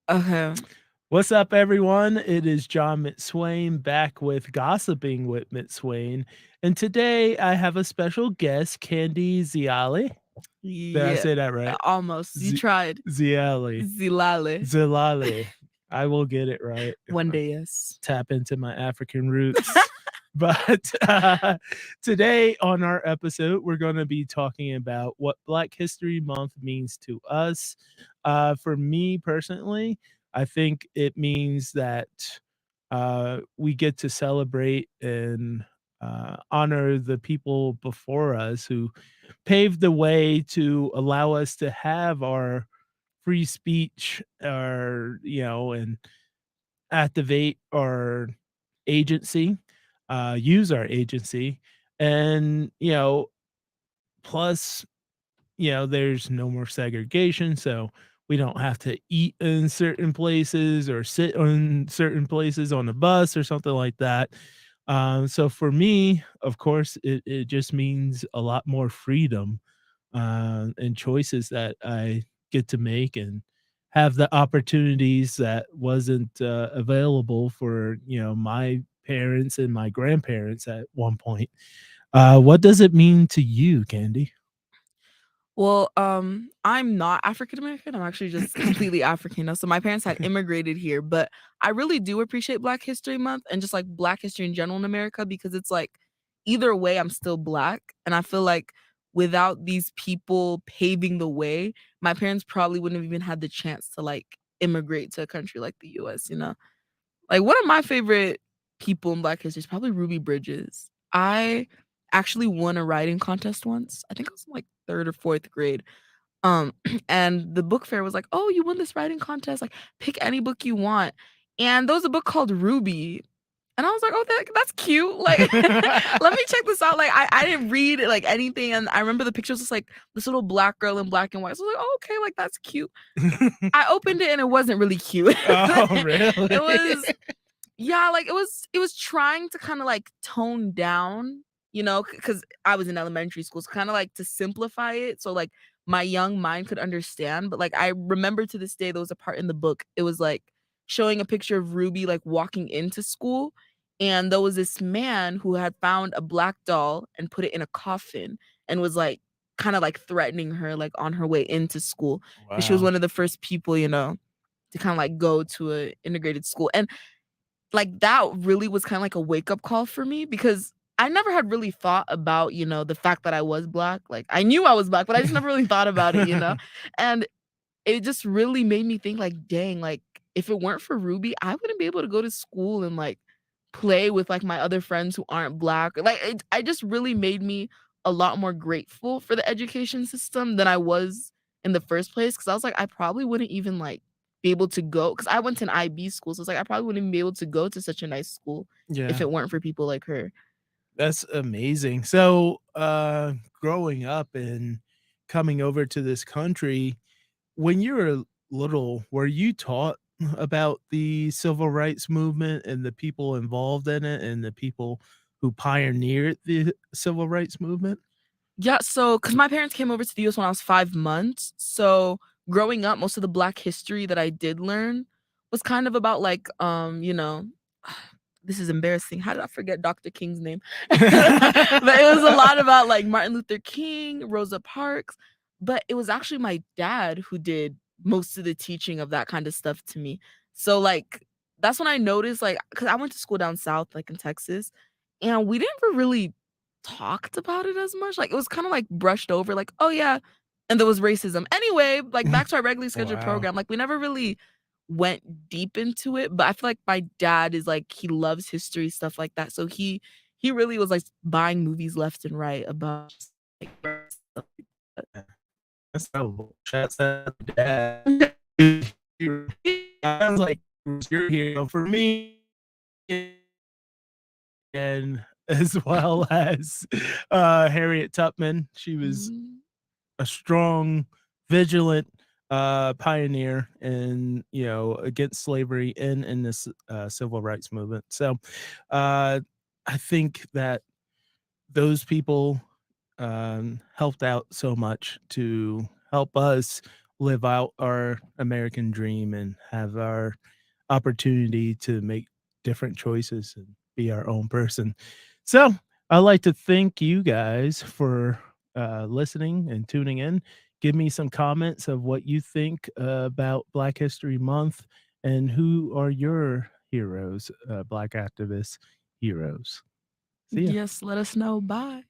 Okay. What's up, everyone? It is John Mcswain back with Gossiping with Mcswain. And today I have a special guest, Candy Zillale. Did I Yeah, say that right? almost. You Z- tried. Zillale. Zilale. Zillale. I will get it right. One day, yes. Tap into my African roots. But today on our episode, we're going to be talking about what Black History Month means to us. For me personally, I think it means that we get to celebrate and honor the people before us who paved the way to allow us to have our free speech, or and activate our agency, use our agency, and plus, there's no more segregation, so we don't have to eat in certain places or sit on certain places on the bus or something like that. So for me, of course, it just means a lot more freedom and choices that I get to make and have the opportunities that wasn't available for my parents and my grandparents at one point. What does it mean to you, Candy? Well, I'm not African American. I'm actually just completely African. So my parents had immigrated here, but I really do appreciate Black History Month and just like Black history in general in America because it's like either way, I'm still Black. And I feel like without these people paving the way, my parents probably wouldn't have even had the chance to like immigrate to a country like the US. Like, one of my favorite people in Black history is probably Ruby Bridges. I actually won a writing contest once. I think I was in, like, 3rd or 4th grade. Um, and the book fair was like, "Oh, you won this writing contest, like, pick any book you want." And there was a book called Ruby, and I was like, "Oh, that's cute, like, let me check this out." Like, I didn't read, like, anything, and I remember the picture was just, like, this little black girl in black and white, so I was like, "Oh, okay, like, that's cute." I opened it, and it wasn't really cute. Oh, It really? was yeah, like, it was trying to kinda, like, tone down, because I was in elementary school, so kinda, like, to simplify it so, like, my young mind could understand, but, like, I remember to this day, there was a part in the book, it was, like, showing a picture of Ruby, like, walking into school, and there was this man who had found a black doll and put it in a coffin and was, like, kinda, like, threatening her, like, on her way into school, because she was Wow. one of the first people, to kinda, like, go to a integrated school, and like, that really was kinda like a wake-up call for me because I never had really thought about, the fact that I was Black, like, I knew I was Black, but I just never really thought about it? And it just really made me think like, "Dang, like, if it weren't for Ruby, I wouldn't be able to go to school and, like, play with, like, my other friends who aren't Black." Like, I just really made me a lot more grateful for the education system than I was in the first place. Because I was like, I probably wouldn't even, like, be able to go. Because I went to an IB school, so it's like, I probably wouldn't even be able to go to such a nice school if Yeah, it weren't for people like her. that's amazing. So, growing up and coming over to this country, when you were little, were you taught about the civil rights movement and the people involved in it and the people who pioneered the civil rights movement? Yeah, so because my parents came over to the US when I was 5 months, so growing up, most of the Black history that I did learn was kind of about, like, this is embarrassing. How did I forget Dr. King's name? But it was a lot about, like, Martin Luther King, Rosa Parks, but it was actually my dad who did most of the teaching of that kind of stuff to me. So, like, that's when I noticed, like, because I went to school down south, like, in Texas, and we never really talked about it as much, like, it was kinda, like, brushed over, like, "Oh, yeah," and there was racism. Anyway, like, back to our regularly scheduled Wow. program, like, we never really went deep into it, but I feel like my dad is, like, he loves history, stuff like that, so he really was, like, buying movies left and right about just, like, stuff like that. That's terrible. Shouts out to dad. Sounds like you're hero for me, and as well as Harriet Tubman. She was Mhm. a strong, vigilant pioneer in against slavery and in this civil rights movement. So I think that those people helped out so much to help us live out our American dream and have our opportunity to make different choices and be our own person. So, I'd like to thank you guys for listening and tuning in. Give me some comments of what you think about Black History Month and who are your heroes, Black activist heroes. See ya. Yes, let us know. Bye.